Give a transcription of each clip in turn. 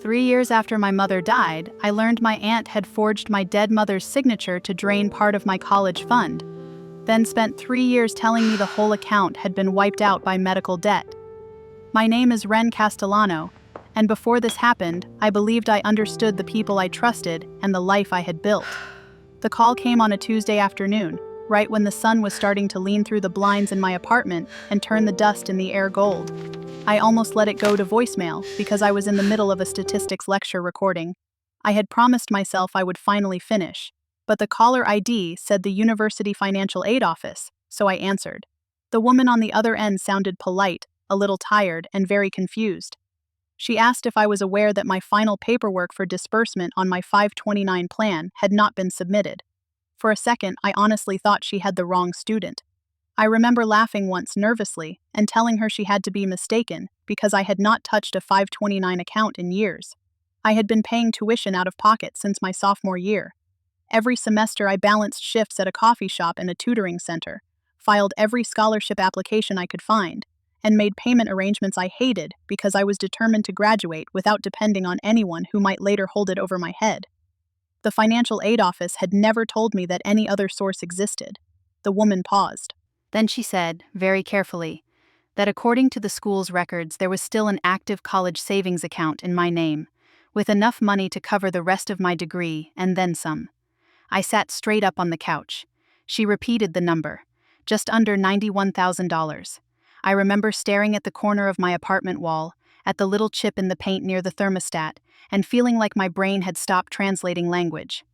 3 years after my mother died, I learned my aunt had forged my dead mother's signature to drain part of my college fund, then spent 3 years telling me the whole account had been wiped out by medical debt. My name is Wren Castellano, and before this happened, I believed I understood the people I trusted and the life I had built. The call came on a Tuesday afternoon, right when the sun was starting to lean through the blinds in my apartment and turn the dust in the air gold. I almost let it go to voicemail because I was in the middle of a statistics lecture recording. I had promised myself I would finally finish, but the caller ID said the University Financial Aid Office, so I answered. The woman on the other end sounded polite, a little tired, and very confused. She asked if I was aware that my final paperwork for disbursement on my 529 plan had not been submitted. For a second, I honestly thought she had the wrong student. I remember laughing once nervously and telling her she had to be mistaken because I had not touched a 529 account in years. I had been paying tuition out of pocket since my sophomore year. Every semester I balanced shifts at a coffee shop and a tutoring center, filed every scholarship application I could find, and made payment arrangements I hated because I was determined to graduate without depending on anyone who might later hold it over my head. The financial aid office had never told me that any other source existed. The woman paused. Then she said, very carefully, that according to the school's records there was still an active college savings account in my name, with enough money to cover the rest of my degree and then some. I sat straight up on the couch. She repeated the number, just under $91,000. I remember staring at the corner of my apartment wall, at the little chip in the paint near the thermostat, and feeling like my brain had stopped translating language.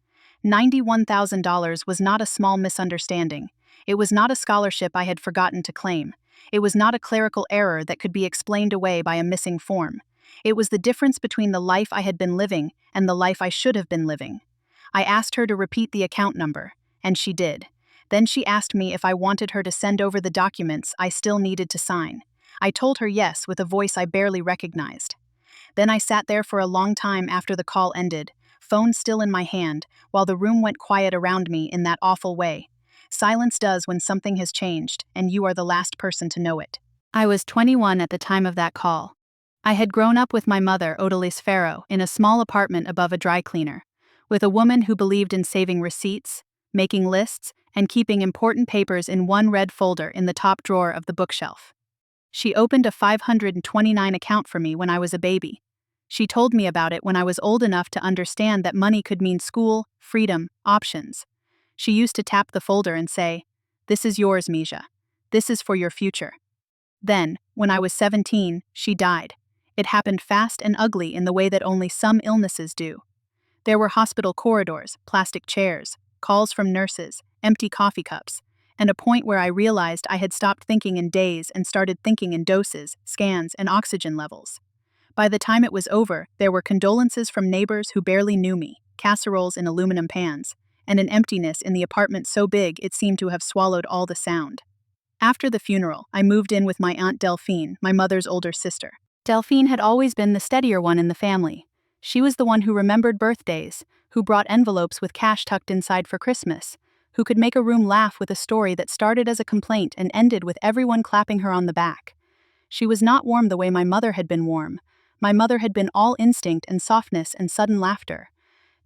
$91,000 was not a small misunderstanding. It was not a scholarship I had forgotten to claim. It was not a clerical error that could be explained away by a missing form. It was the difference between the life I had been living and the life I should have been living. I asked her to repeat the account number, and she did. Then she asked me if I wanted her to send over the documents I still needed to sign. I told her yes with a voice I barely recognized. Then I sat there for a long time after the call ended, phone still in my hand, while the room went quiet around me in that awful way. Silence does when something has changed, and you are the last person to know it. I was 21 at the time of that call. I had grown up with my mother, Odalise Farrow, in a small apartment above a dry cleaner, with a woman who believed in saving receipts, making lists, and keeping important papers in one red folder in the top drawer of the bookshelf. She opened a 529 account for me when I was a baby. She told me about it when I was old enough to understand that money could mean school, freedom, options. She used to tap the folder and say, "This is yours, Misha. This is for your future." Then, when I was 17, she died. It happened fast and ugly in the way that only some illnesses do. There were hospital corridors, plastic chairs, calls from nurses, empty coffee cups, and a point where I realized I had stopped thinking in days and started thinking in doses, scans, and oxygen levels. By the time it was over, there were condolences from neighbors who barely knew me, casseroles in aluminum pans, and an emptiness in the apartment so big it seemed to have swallowed all the sound. After the funeral, I moved in with my aunt Delphine, my mother's older sister. Delphine had always been the steadier one in the family. She was the one who remembered birthdays, who brought envelopes with cash tucked inside for Christmas, who could make a room laugh with a story that started as a complaint and ended with everyone clapping her on the back. She was not warm the way my mother had been warm. My mother had been all instinct and softness and sudden laughter.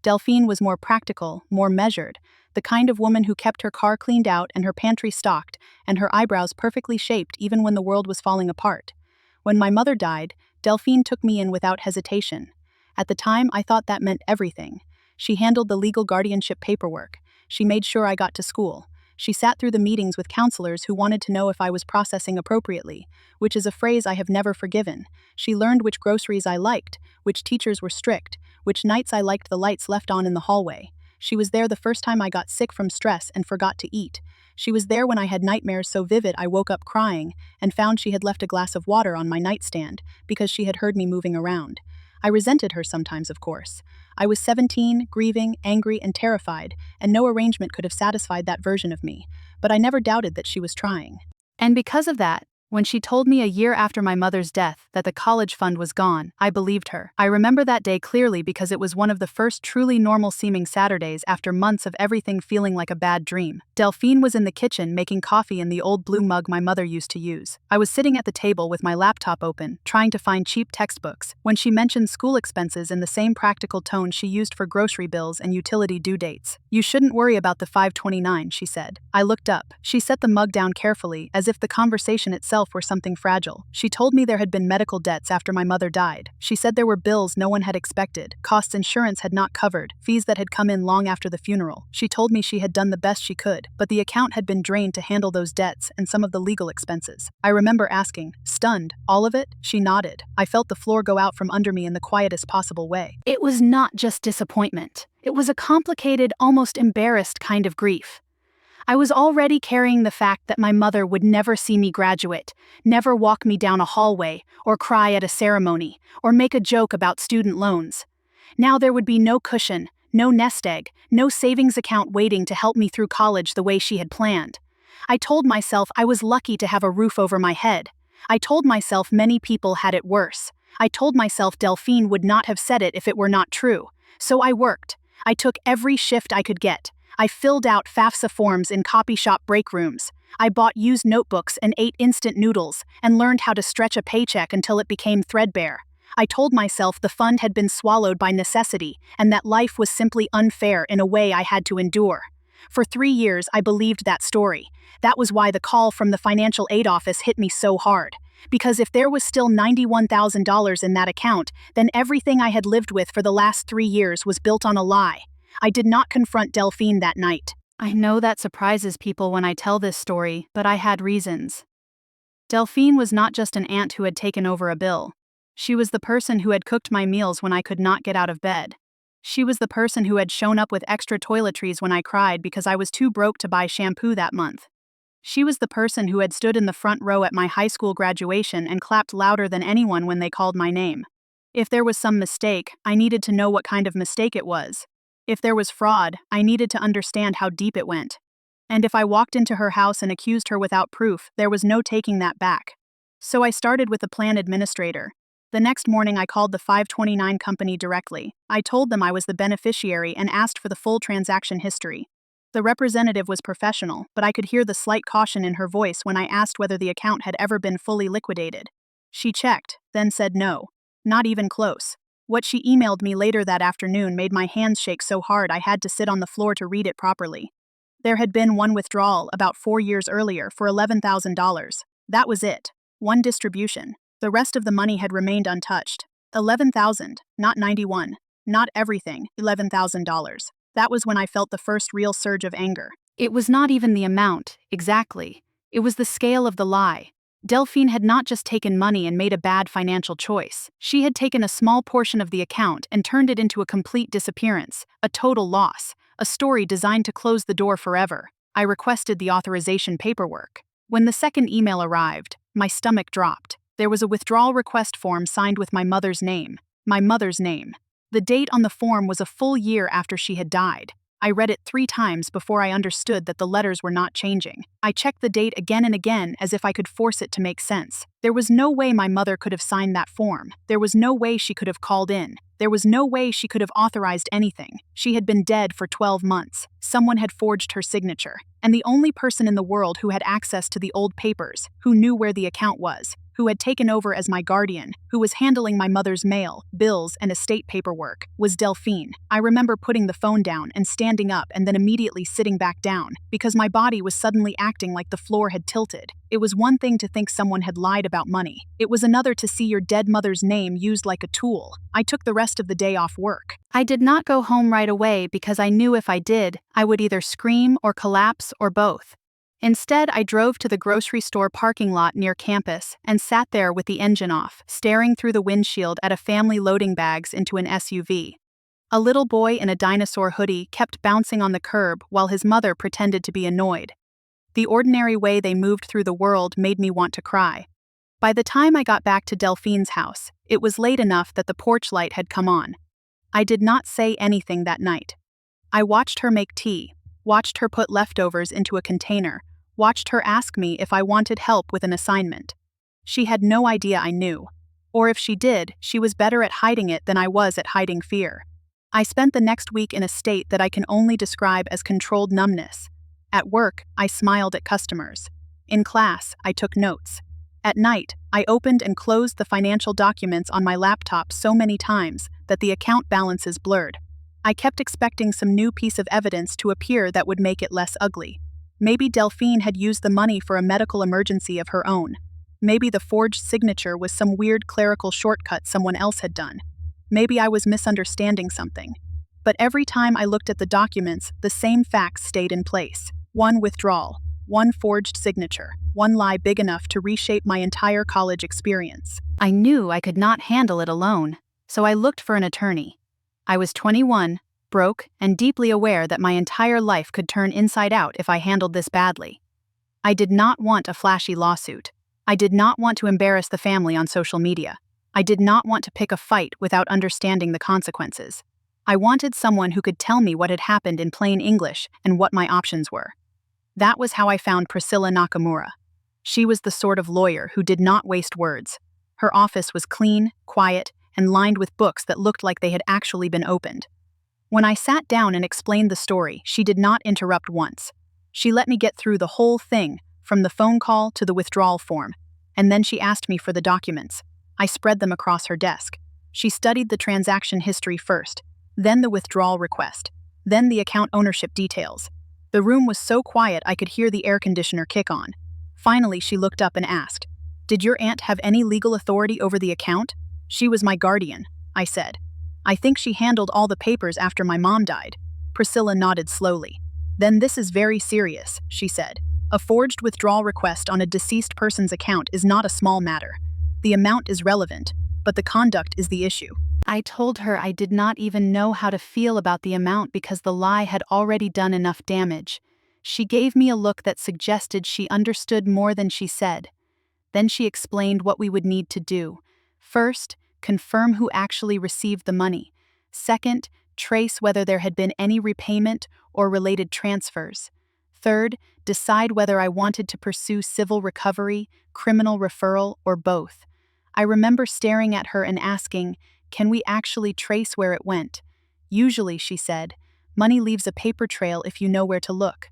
Delphine was more practical, more measured, the kind of woman who kept her car cleaned out and her pantry stocked and her eyebrows perfectly shaped even when the world was falling apart. When my mother died, Delphine took me in without hesitation. At the time, I thought that meant everything. She handled the legal guardianship paperwork. She made sure I got to school. She sat through the meetings with counselors who wanted to know if I was processing appropriately, which is a phrase I have never forgiven. She learned which groceries I liked, which teachers were strict, which nights I liked the lights left on in the hallway. She was there the first time I got sick from stress and forgot to eat. She was there when I had nightmares so vivid I woke up crying and found she had left a glass of water on my nightstand because she had heard me moving around. I resented her sometimes, of course. I was 17, grieving, angry, and terrified, and no arrangement could have satisfied that version of me, but I never doubted that she was trying. And because of that, When she told me a year after my mother's death that the college fund was gone, I believed her. I remember that day clearly because it was one of the first truly normal-seeming Saturdays after months of everything feeling like a bad dream. Delphine was in the kitchen making coffee in the old blue mug my mother used to use. I was sitting at the table with my laptop open, trying to find cheap textbooks, when she mentioned school expenses in the same practical tone she used for grocery bills and utility due dates. "You shouldn't worry about the 529, she said. I looked up. She set the mug down carefully, as if the conversation itself were something fragile. She told me there had been medical debts after my mother died. She said there were bills no one had expected, costs insurance had not covered, fees that had come in long after the funeral. She told me she had done the best she could, but the account had been drained to handle those debts and some of the legal expenses. I remember asking, stunned, all of it? She nodded. I felt the floor go out from under me in the quietest possible way. It was not just disappointment. It was a complicated, almost embarrassed kind of grief. I was already carrying the fact that my mother would never see me graduate, never walk me down a hallway, or cry at a ceremony, or make a joke about student loans. Now there would be no cushion, no nest egg, no savings account waiting to help me through college the way she had planned. I told myself I was lucky to have a roof over my head. I told myself many people had it worse. I told myself Delphine would not have said it if it were not true. So I worked. I took every shift I could get. I filled out FAFSA forms in copy shop break rooms. I bought used notebooks and ate instant noodles, and learned how to stretch a paycheck until it became threadbare. I told myself the fund had been swallowed by necessity, and that life was simply unfair in a way I had to endure. For 3 years, I believed that story. That was why the call from the financial aid office hit me so hard. Because if there was still $91,000 in that account, then everything I had lived with for the last 3 years was built on a lie. I did not confront Delphine that night. I know that surprises people when I tell this story, but I had reasons. Delphine was not just an aunt who had taken over a bill. She was the person who had cooked my meals when I could not get out of bed. She was the person who had shown up with extra toiletries when I cried because I was too broke to buy shampoo that month. She was the person who had stood in the front row at my high school graduation and clapped louder than anyone when they called my name. If there was some mistake, I needed to know what kind of mistake it was. If there was fraud, I needed to understand how deep it went. And if I walked into her house and accused her without proof, there was no taking that back. So I started with the plan administrator. The next morning I called the 529 company directly. I told them I was the beneficiary and asked for the full transaction history. The representative was professional, but I could hear the slight caution in her voice when I asked whether the account had ever been fully liquidated. She checked, then said no. Not even close. What she emailed me later that afternoon made my hands shake so hard I had to sit on the floor to read it properly. There had been one withdrawal about 4 years earlier for $11,000. That was it. One distribution. The rest of the money had remained untouched. 11,000, not 91. Not everything, $11,000. That was when I felt the first real surge of anger. It was not even the amount, exactly. It was the scale of the lie. Delphine had not just taken money and made a bad financial choice. She had taken a small portion of the account and turned it into a complete disappearance, a total loss, a story designed to close the door forever. I requested the authorization paperwork. When the second email arrived, my stomach dropped. There was a withdrawal request form signed with my mother's name. My mother's name. The date on the form was a full year after she had died. I read it 3 times before I understood that the letters were not changing. I checked the date again and again as if I could force it to make sense. There was no way my mother could have signed that form. There was no way she could have called in. There was no way she could have authorized anything. She had been dead for 12 months. Someone had forged her signature. And the only person in the world who had access to the old papers, who knew where the account was, who had taken over as my guardian, who was handling my mother's mail, bills, and estate paperwork, was Delphine. I remember putting the phone down and standing up and then immediately sitting back down, because my body was suddenly acting like the floor had tilted. It was one thing to think someone had lied about money. It was another to see your dead mother's name used like a tool. I took the rest of the day off work. I did not go home right away because I knew if I did, I would either scream or collapse or both. Instead, I drove to the grocery store parking lot near campus and sat there with the engine off, staring through the windshield at a family loading bags into an SUV. A little boy in a dinosaur hoodie kept bouncing on the curb while his mother pretended to be annoyed. The ordinary way they moved through the world made me want to cry. By the time I got back to Delphine's house, it was late enough that the porch light had come on. I did not say anything that night. I watched her make tea, watched her put leftovers into a container, watched her ask me if I wanted help with an assignment. She had no idea I knew. Or if she did, she was better at hiding it than I was at hiding fear. I spent the next week in a state that I can only describe as controlled numbness. At work, I smiled at customers. In class, I took notes. At night, I opened and closed the financial documents on my laptop so many times that the account balances blurred. I kept expecting some new piece of evidence to appear that would make it less ugly. Maybe Delphine had used the money for a medical emergency of her own. Maybe the forged signature was some weird clerical shortcut someone else had done. Maybe I was misunderstanding something. But every time I looked at the documents, the same facts stayed in place. One withdrawal, one forged signature, one lie big enough to reshape my entire college experience. I knew I could not handle it alone, so I looked for an attorney. I was 21, broke, and deeply aware that my entire life could turn inside out if I handled this badly. I did not want a flashy lawsuit. I did not want to embarrass the family on social media. I did not want to pick a fight without understanding the consequences. I wanted someone who could tell me what had happened in plain English and what my options were. That was how I found Priscilla Nakamura. She was the sort of lawyer who did not waste words. Her office was clean, quiet, and lined with books that looked like they had actually been opened. When I sat down and explained the story, she did not interrupt once. She let me get through the whole thing, from the phone call to the withdrawal form, and then she asked me for the documents. I spread them across her desk. She studied the transaction history first, then the withdrawal request, then the account ownership details. The room was so quiet I could hear the air conditioner kick on. Finally, she looked up and asked, "Did your aunt have any legal authority over the account?" "She was my guardian," I said. "I think she handled all the papers after my mom died." Priscilla nodded slowly. "Then this is very serious," she said. "A forged withdrawal request on a deceased person's account is not a small matter. The amount is relevant, but the conduct is the issue." I told her I did not even know how to feel about the amount because the lie had already done enough damage. She gave me a look that suggested she understood more than she said. Then she explained what we would need to do. First, confirm who actually received the money. Second, trace whether there had been any repayment or related transfers. Third, decide whether I wanted to pursue civil recovery, criminal referral, or both. I remember staring at her and asking, "Can we actually trace where it went?" "Usually," she said, "money leaves a paper trail if you know where to look."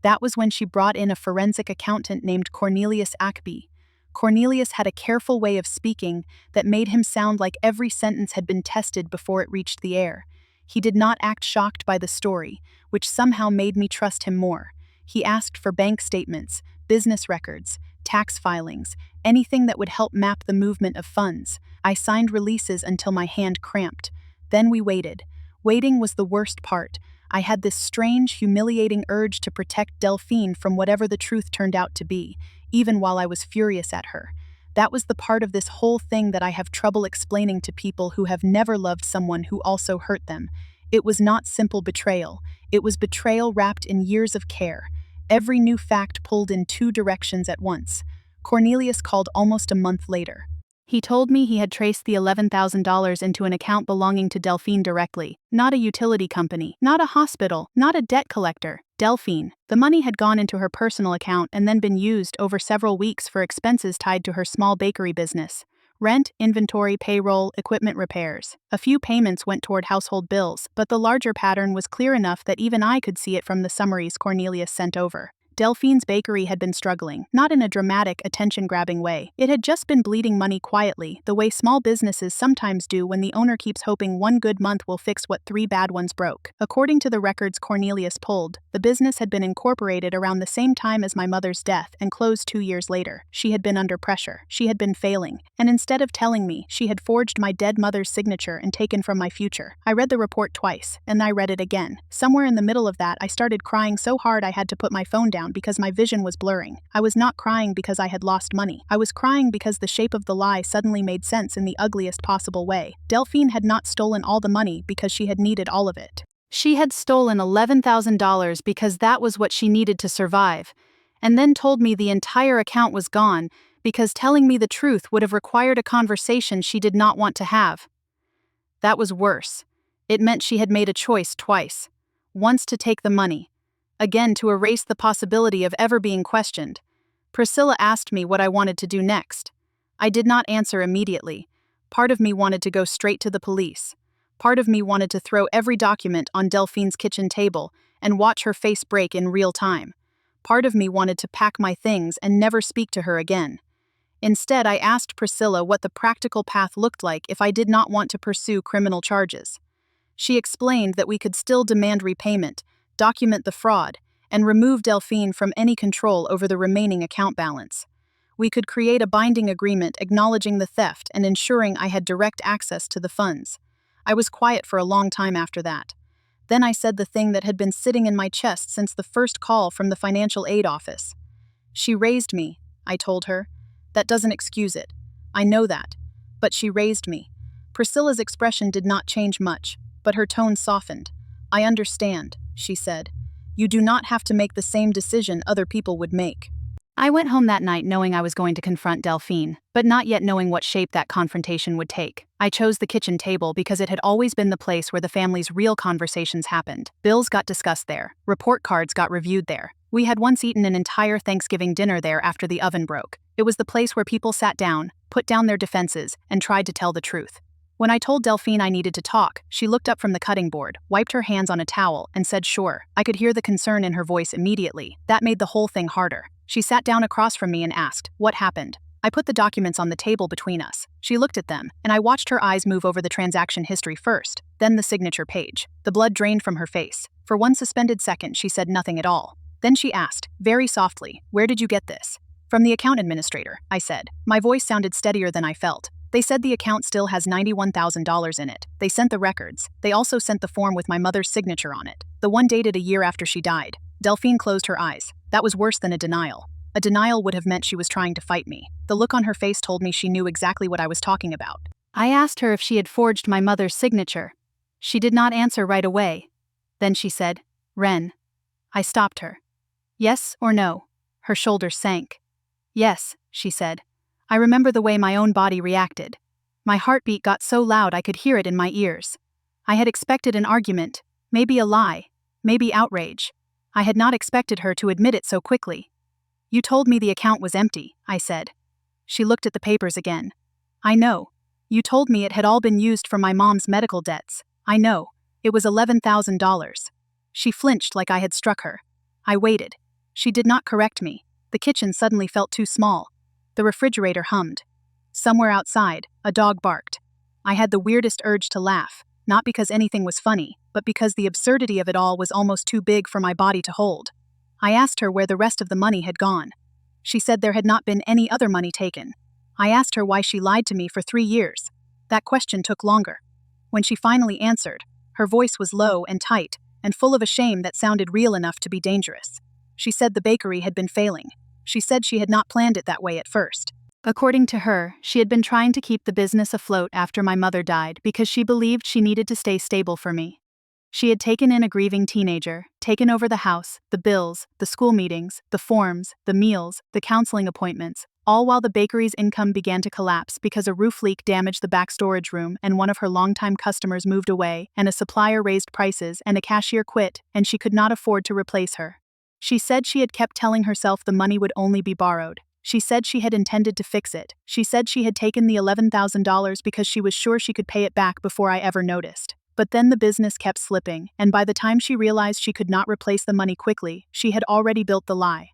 That was when she brought in a forensic accountant named Cornelius Ackby. Cornelius had a careful way of speaking that made him sound like every sentence had been tested before it reached the air. He did not act shocked by the story, which somehow made me trust him more. He asked for bank statements, business records, tax filings, anything that would help map the movement of funds. I signed releases until my hand cramped. Then we waited. Waiting was the worst part. I had this strange, humiliating urge to protect Delphine from whatever the truth turned out to be, even while I was furious at her. That was the part of this whole thing that I have trouble explaining to people who have never loved someone who also hurt them. It was not simple betrayal. It was betrayal wrapped in years of care. Every new fact pulled in two directions at once. Cornelius called almost a month later. He told me he had traced the $11,000 into an account belonging to Delphine directly, not a utility company, not a hospital, not a debt collector. Delphine. The money had gone into her personal account and then been used over several weeks for expenses tied to her small bakery business. Rent, inventory, payroll, equipment repairs. A few payments went toward household bills, but the larger pattern was clear enough that even I could see it from the summaries Cornelius sent over. Delphine's bakery had been struggling, not in a dramatic, attention-grabbing way. It had just been bleeding money quietly, the way small businesses sometimes do when the owner keeps hoping one good month will fix what 3 bad ones broke. According to the records Cornelius pulled, the business had been incorporated around the same time as my mother's death and closed 2 years later. She had been under pressure. She had been failing. And instead of telling me, she had forged my dead mother's signature and taken from my future. I read the report twice, and I read it again. Somewhere in the middle of that, I started crying so hard I had to put my phone down because my vision was blurring. I was not crying because I had lost money. I was crying because the shape of the lie suddenly made sense in the ugliest possible way. Delphine had not stolen all the money because she had needed all of it. She had stolen $11,000 because that was what she needed to survive, and then told me the entire account was gone because telling me the truth would have required a conversation she did not want to have. That was worse. It meant she had made a choice twice. Once to take the money. Again to erase the possibility of ever being questioned. Priscilla asked me what I wanted to do next. I did not answer immediately. Part of me wanted to go straight to the police. Part of me wanted to throw every document on Delphine's kitchen table and watch her face break in real time. Part of me wanted to pack my things and never speak to her again. Instead, I asked Priscilla what the practical path looked like if I did not want to pursue criminal charges. She explained that we could still demand repayment, document the fraud, and remove Delphine from any control over the remaining account balance. We could create a binding agreement acknowledging the theft and ensuring I had direct access to the funds. I was quiet for a long time after that. Then I said the thing that had been sitting in my chest since the first call from the financial aid office. She raised me, I told her. That doesn't excuse it. I know that. But she raised me. Priscilla's expression did not change much, but her tone softened. I understand, she said. You do not have to make the same decision other people would make. I went home that night knowing I was going to confront Delphine, but not yet knowing what shape that confrontation would take. I chose the kitchen table because it had always been the place where the family's real conversations happened. Bills got discussed there. Report cards got reviewed there. We had once eaten an entire Thanksgiving dinner there after the oven broke. It was the place where people sat down, put down their defenses, and tried to tell the truth. When I told Delphine I needed to talk, she looked up from the cutting board, wiped her hands on a towel, and said sure. I could hear the concern in her voice immediately. That made the whole thing harder. She sat down across from me and asked, "What happened?" I put the documents on the table between us. She looked at them, and I watched her eyes move over the transaction history first, then the signature page. The blood drained from her face. For one suspended second, she said nothing at all. Then she asked, very softly, "Where did you get this?" "From the account administrator," I said. My voice sounded steadier than I felt. "They said the account still has $91,000 in it. They sent the records. They also sent the form with my mother's signature on it. The one dated a year after she died." Delphine closed her eyes. That was worse than a denial. A denial would have meant she was trying to fight me. The look on her face told me she knew exactly what I was talking about. I asked her if she had forged my mother's signature. She did not answer right away. Then she said, "Wren." I stopped her. "Yes or no?" Her shoulders sank. "Yes," she said. I remember the way my own body reacted. My heartbeat got so loud I could hear it in my ears. I had expected an argument, maybe a lie, maybe outrage. I had not expected her to admit it so quickly. "You told me the account was empty," I said. She looked at the papers again. "I know. You told me it had all been used for my mom's medical debts. I know. It was $11,000. She flinched like I had struck her. I waited. She did not correct me. The kitchen suddenly felt too small. The refrigerator hummed. Somewhere outside, a dog barked. I had the weirdest urge to laugh, not because anything was funny, but because the absurdity of it all was almost too big for my body to hold. I asked her where the rest of the money had gone. She said there had not been any other money taken. I asked her why she lied to me for 3 years. That question took longer. When she finally answered, her voice was low and tight, and full of a shame that sounded real enough to be dangerous. She said the bakery had been failing. She said she had not planned it that way at first. According to her, she had been trying to keep the business afloat after my mother died because she believed she needed to stay stable for me. She had taken in a grieving teenager, taken over the house, the bills, the school meetings, the forms, the meals, the counseling appointments, all while the bakery's income began to collapse because a roof leak damaged the back storage room and one of her longtime customers moved away and a supplier raised prices and a cashier quit and she could not afford to replace her. She said she had kept telling herself the money would only be borrowed. She said she had intended to fix it. She said she had taken the $11,000 because she was sure she could pay it back before I ever noticed. But then the business kept slipping, and by the time she realized she could not replace the money quickly, she had already built the lie.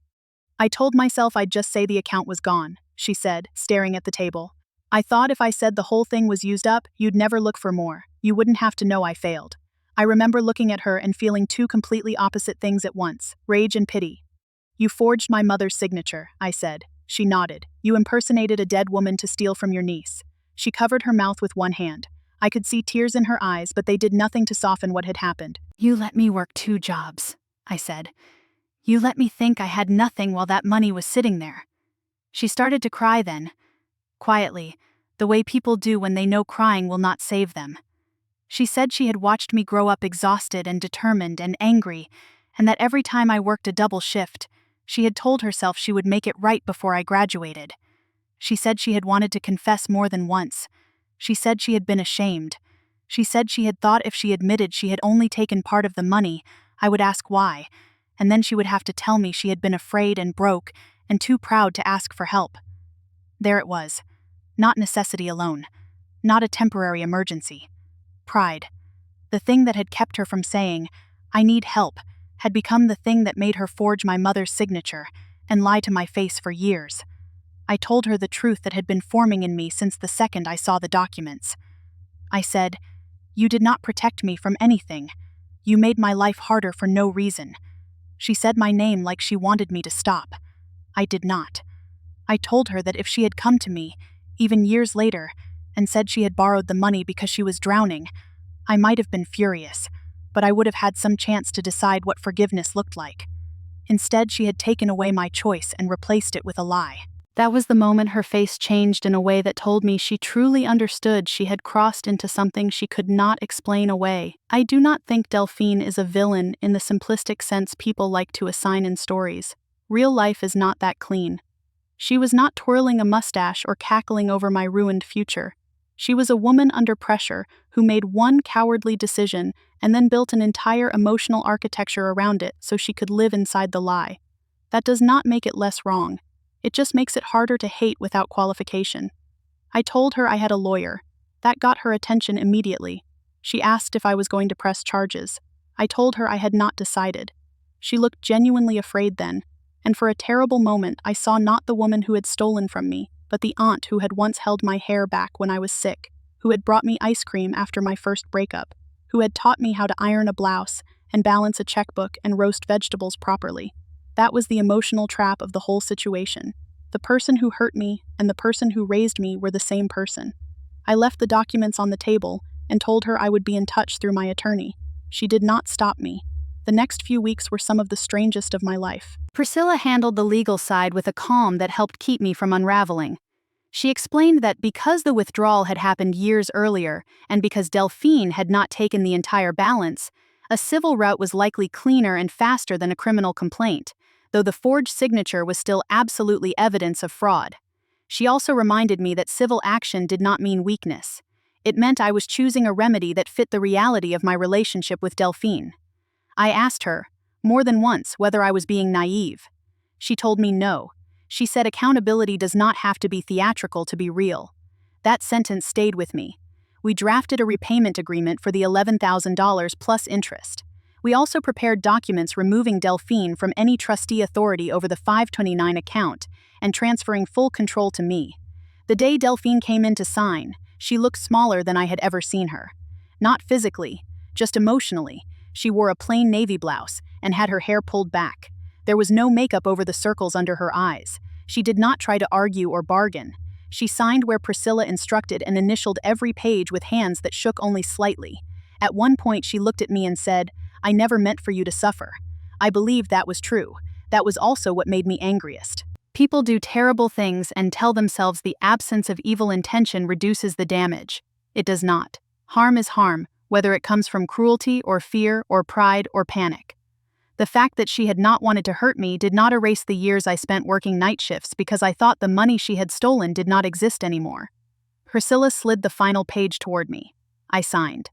"I told myself I'd just say the account was gone," she said, staring at the table. "I thought if I said the whole thing was used up, you'd never look for more. You wouldn't have to know I failed." I remember looking at her and feeling two completely opposite things at once, rage and pity. "You forged my mother's signature," I said. She nodded. "You impersonated a dead woman to steal from your niece." She covered her mouth with one hand. I could see tears in her eyes, but they did nothing to soften what had happened. "You let me work 2 jobs, I said. "You let me think I had nothing while that money was sitting there." She started to cry then, quietly, the way people do when they know crying will not save them. She said she had watched me grow up exhausted and determined and angry, and that every time I worked a double shift, she had told herself she would make it right before I graduated. She said she had wanted to confess more than once. She said she had been ashamed. She said she had thought if she admitted she had only taken part of the money, I would ask why, and then she would have to tell me she had been afraid and broke and too proud to ask for help. There it was. Not necessity alone. Not a temporary emergency. Pride. The thing that had kept her from saying, "I need help," had become the thing that made her forge my mother's signature and lie to my face for years. I told her the truth that had been forming in me since the second I saw the documents. I said, "You did not protect me from anything. You made my life harder for no reason." She said my name like she wanted me to stop. I did not. I told her that if she had come to me, even years later, and said she had borrowed the money because she was drowning, I might have been furious, but I would have had some chance to decide what forgiveness looked like. Instead, she had taken away my choice and replaced it with a lie. That was the moment her face changed in a way that told me she truly understood she had crossed into something she could not explain away. I do not think Delphine is a villain in the simplistic sense people like to assign in stories. Real life is not that clean. She was not twirling a mustache or cackling over my ruined future. She was a woman under pressure who made one cowardly decision and then built an entire emotional architecture around it so she could live inside the lie. That does not make it less wrong. It just makes it harder to hate without qualification. I told her I had a lawyer. That got her attention immediately. She asked if I was going to press charges. I told her I had not decided. She looked genuinely afraid then, and for a terrible moment I saw not the woman who had stolen from me, but the aunt who had once held my hair back when I was sick, who had brought me ice cream after my first breakup, who had taught me how to iron a blouse and balance a checkbook and roast vegetables properly. That was the emotional trap of the whole situation. The person who hurt me and the person who raised me were the same person. I left the documents on the table and told her I would be in touch through my attorney. She did not stop me. The next few weeks were some of the strangest of my life. Priscilla handled the legal side with a calm that helped keep me from unraveling. She explained that because the withdrawal had happened years earlier, and because Delphine had not taken the entire balance, a civil route was likely cleaner and faster than a criminal complaint, though the forged signature was still absolutely evidence of fraud. She also reminded me that civil action did not mean weakness. It meant I was choosing a remedy that fit the reality of my relationship with Delphine. I asked her, more than once, whether I was being naive. She told me no. She said accountability does not have to be theatrical to be real. That sentence stayed with me. We drafted a repayment agreement for the $11,000 plus interest. We also prepared documents removing Delphine from any trustee authority over the 529 account and transferring full control to me. The day Delphine came in to sign, she looked smaller than I had ever seen her. Not physically, just emotionally. She wore a plain navy blouse and had her hair pulled back. There was no makeup over the circles under her eyes. She did not try to argue or bargain. She signed where Priscilla instructed and initialed every page with hands that shook only slightly. At one point she looked at me and said, "I never meant for you to suffer." I believed that was true. That was also what made me angriest. People do terrible things and tell themselves the absence of evil intention reduces the damage. It does not. Harm is harm, whether it comes from cruelty or fear or pride or panic. The fact that she had not wanted to hurt me did not erase the years I spent working night shifts because I thought the money she had stolen did not exist anymore. Priscilla slid the final page toward me. I signed.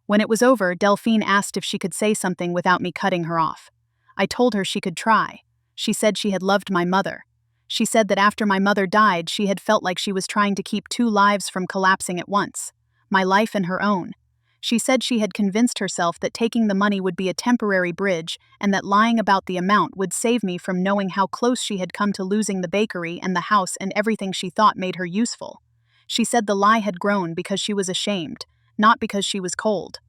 When it was over, Delphine asked if she could say something without me cutting her off. I told her she could try. She said she had loved my mother. She said that after my mother died, she had felt like she was trying to keep two lives from collapsing at once, my life and her own. She said she had convinced herself that taking the money would be a temporary bridge and that lying about the amount would save me from knowing how close she had come to losing the bakery and the house and everything she thought made her useful. She said the lie had grown because she was ashamed, not because she was cold.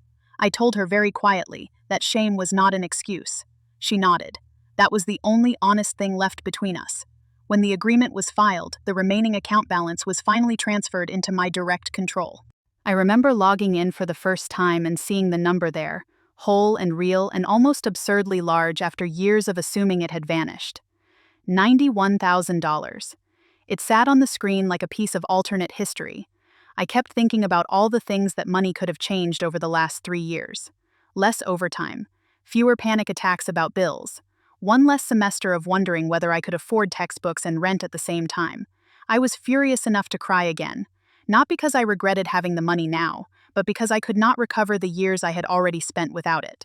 I told her very quietly that shame was not an excuse. She nodded. That was the only honest thing left between us. When the agreement was filed, the remaining account balance was finally transferred into my direct control. I remember logging in for the first time and seeing the number there, whole and real and almost absurdly large after years of assuming it had vanished. $91,000. It sat on the screen like a piece of alternate history. I kept thinking about all the things that money could have changed over the last 3 years. Less overtime, fewer panic attacks about bills, one less semester of wondering whether I could afford textbooks and rent at the same time. I was furious enough to cry again. Not because I regretted having the money now, but because I could not recover the years I had already spent without it.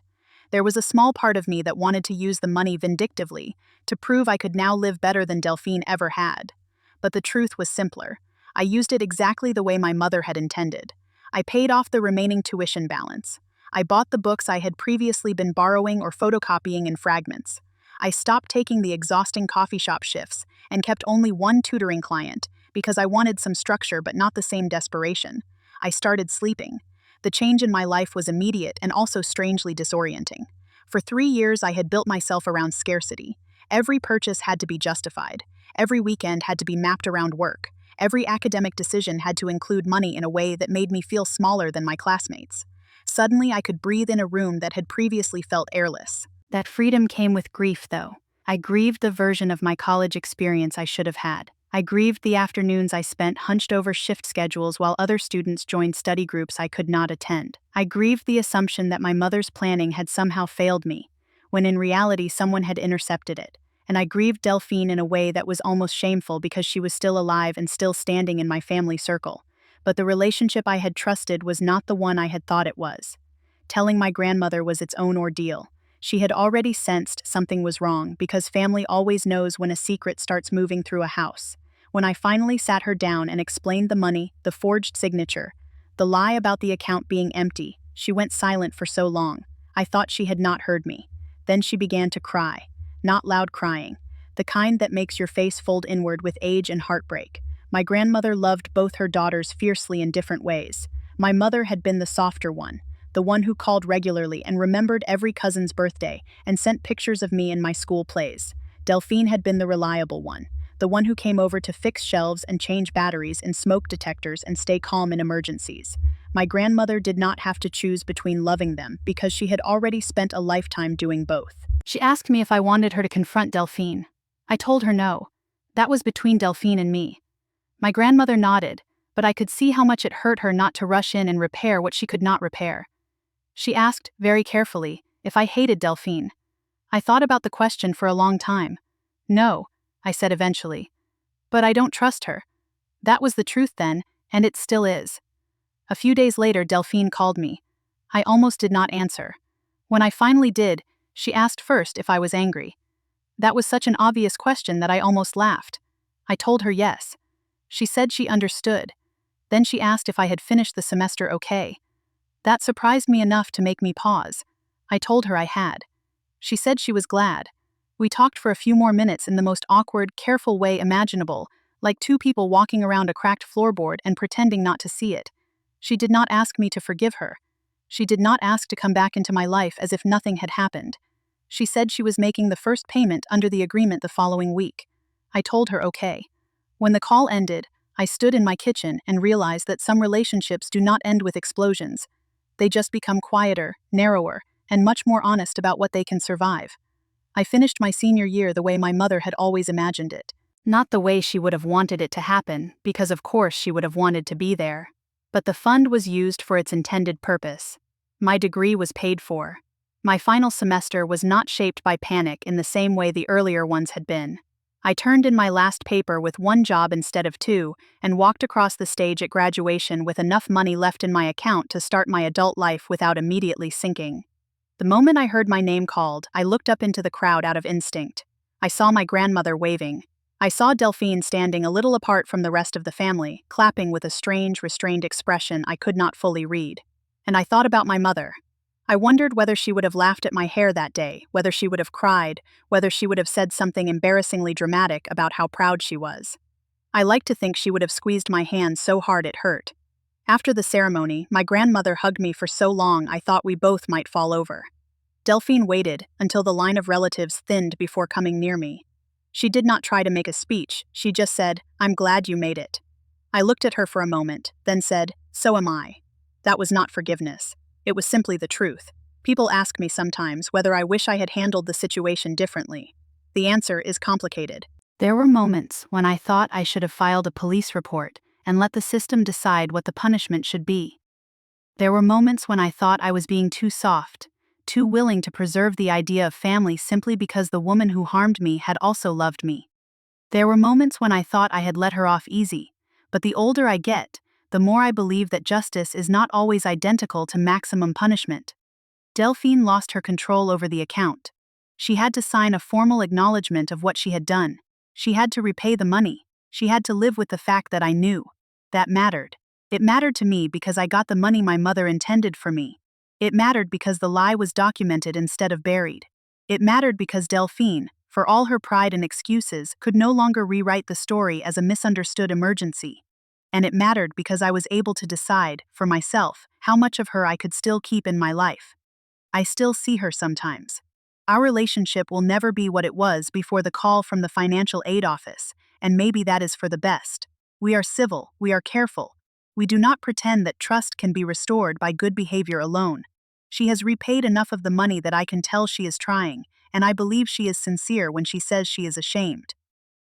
There was a small part of me that wanted to use the money vindictively, to prove I could now live better than Delphine ever had. But the truth was simpler. I used it exactly the way my mother had intended. I paid off the remaining tuition balance. I bought the books I had previously been borrowing or photocopying in fragments. I stopped taking the exhausting coffee shop shifts and kept only one tutoring client because I wanted some structure but not the same desperation. I started sleeping. The change in my life was immediate and also strangely disorienting. For 3 years, I had built myself around scarcity. Every purchase had to be justified. Every weekend had to be mapped around work. Every academic decision had to include money in a way that made me feel smaller than my classmates. Suddenly, I could breathe in a room that had previously felt airless. That freedom came with grief, though. I grieved the version of my college experience I should have had. I grieved the afternoons I spent hunched over shift schedules while other students joined study groups I could not attend. I grieved the assumption that my mother's planning had somehow failed me, when in reality someone had intercepted it. And I grieved Delphine in a way that was almost shameful because she was still alive and still standing in my family circle. But the relationship I had trusted was not the one I had thought it was. Telling my grandmother was its own ordeal. She had already sensed something was wrong because family always knows when a secret starts moving through a house. When I finally sat her down and explained the money, the forged signature, the lie about the account being empty, she went silent for so long. I thought she had not heard me. Then she began to cry. Not loud crying, the kind that makes your face fold inward with age and heartbreak. My grandmother loved both her daughters fiercely in different ways. My mother had been the softer one, the one who called regularly and remembered every cousin's birthday and sent pictures of me in my school plays. Delphine had been the reliable one, the one who came over to fix shelves and change batteries in smoke detectors and stay calm in emergencies. My grandmother did not have to choose between loving them because she had already spent a lifetime doing both. She asked me if I wanted her to confront Delphine. I told her no. That was between Delphine and me. My grandmother nodded, but I could see how much it hurt her not to rush in and repair what she could not repair. She asked, very carefully, if I hated Delphine. I thought about the question for a long time. No, I said eventually. But I don't trust her. That was the truth then, and it still is. A few days later, Delphine called me. I almost did not answer. When I finally did, she asked first if I was angry. That was such an obvious question that I almost laughed. I told her yes. She said she understood. Then she asked if I had finished the semester okay. That surprised me enough to make me pause. I told her I had. She said she was glad. We talked for a few more minutes in the most awkward, careful way imaginable, like two people walking around a cracked floorboard and pretending not to see it. She did not ask me to forgive her. She did not ask to come back into my life as if nothing had happened. She said she was making the first payment under the agreement the following week. I told her okay. When the call ended, I stood in my kitchen and realized that some relationships do not end with explosions. They just become quieter, narrower, and much more honest about what they can survive. I finished my senior year the way my mother had always imagined it. Not the way she would have wanted it to happen, because of course she would have wanted to be there. But the fund was used for its intended purpose. My degree was paid for. My final semester was not shaped by panic in the same way the earlier ones had been. I turned in my last paper with one job instead of two, and walked across the stage at graduation with enough money left in my account to start my adult life without immediately sinking. The moment I heard my name called, I looked up into the crowd out of instinct. I saw my grandmother waving. I saw Delphine standing a little apart from the rest of the family, clapping with a strange, restrained expression I could not fully read. And I thought about my mother. I wondered whether she would have laughed at my hair that day, whether she would have cried, whether she would have said something embarrassingly dramatic about how proud she was. I like to think she would have squeezed my hand so hard it hurt. After the ceremony, my grandmother hugged me for so long I thought we both might fall over. Delphine waited until the line of relatives thinned before coming near me. She did not try to make a speech, she just said, "I'm glad you made it." I looked at her for a moment, then said, "So am I." That was not forgiveness. It was simply the truth. People ask me sometimes whether I wish I had handled the situation differently. The answer is complicated. There were moments when I thought I should have filed a police report and let the system decide what the punishment should be. There were moments when I thought I was being too soft, too willing to preserve the idea of family simply because the woman who harmed me had also loved me. There were moments when I thought I had let her off easy, but the older I get, the more I believe that justice is not always identical to maximum punishment. Delphine lost her control over the account. She had to sign a formal acknowledgement of what she had done. She had to repay the money. She had to live with the fact that I knew. That mattered. It mattered to me because I got the money my mother intended for me. It mattered because the lie was documented instead of buried. It mattered because Delphine, for all her pride and excuses, could no longer rewrite the story as a misunderstood emergency. And it mattered because I was able to decide, for myself, how much of her I could still keep in my life. I still see her sometimes. Our relationship will never be what it was before the call from the financial aid office, and maybe that is for the best. We are civil, we are careful. We do not pretend that trust can be restored by good behavior alone. She has repaid enough of the money that I can tell she is trying, and I believe she is sincere when she says she is ashamed.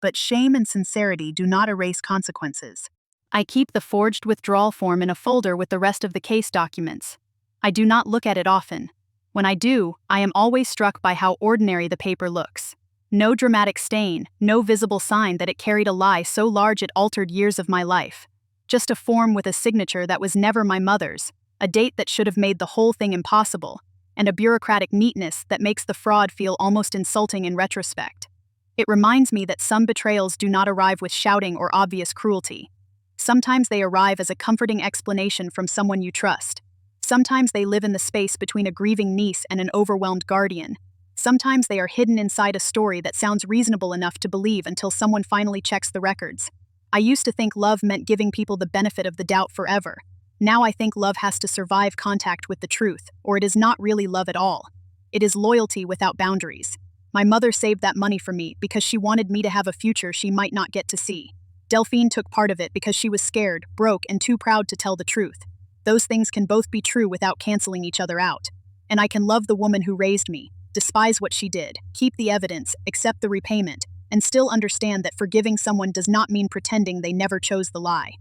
But shame and sincerity do not erase consequences. I keep the forged withdrawal form in a folder with the rest of the case documents. I do not look at it often. When I do, I am always struck by how ordinary the paper looks. No dramatic stain, no visible sign that it carried a lie so large it altered years of my life. Just a form with a signature that was never my mother's, a date that should have made the whole thing impossible, and a bureaucratic neatness that makes the fraud feel almost insulting in retrospect. It reminds me that some betrayals do not arrive with shouting or obvious cruelty. Sometimes they arrive as a comforting explanation from someone you trust. Sometimes they live in the space between a grieving niece and an overwhelmed guardian. Sometimes they are hidden inside a story that sounds reasonable enough to believe until someone finally checks the records. I used to think love meant giving people the benefit of the doubt forever. Now I think love has to survive contact with the truth, or it is not really love at all. It is loyalty without boundaries. My mother saved that money for me because she wanted me to have a future she might not get to see. Delphine took part of it because she was scared, broke, and too proud to tell the truth. Those things can both be true without canceling each other out. And I can love the woman who raised me, despise what she did, keep the evidence, accept the repayment, and still understand that forgiving someone does not mean pretending they never chose the lie.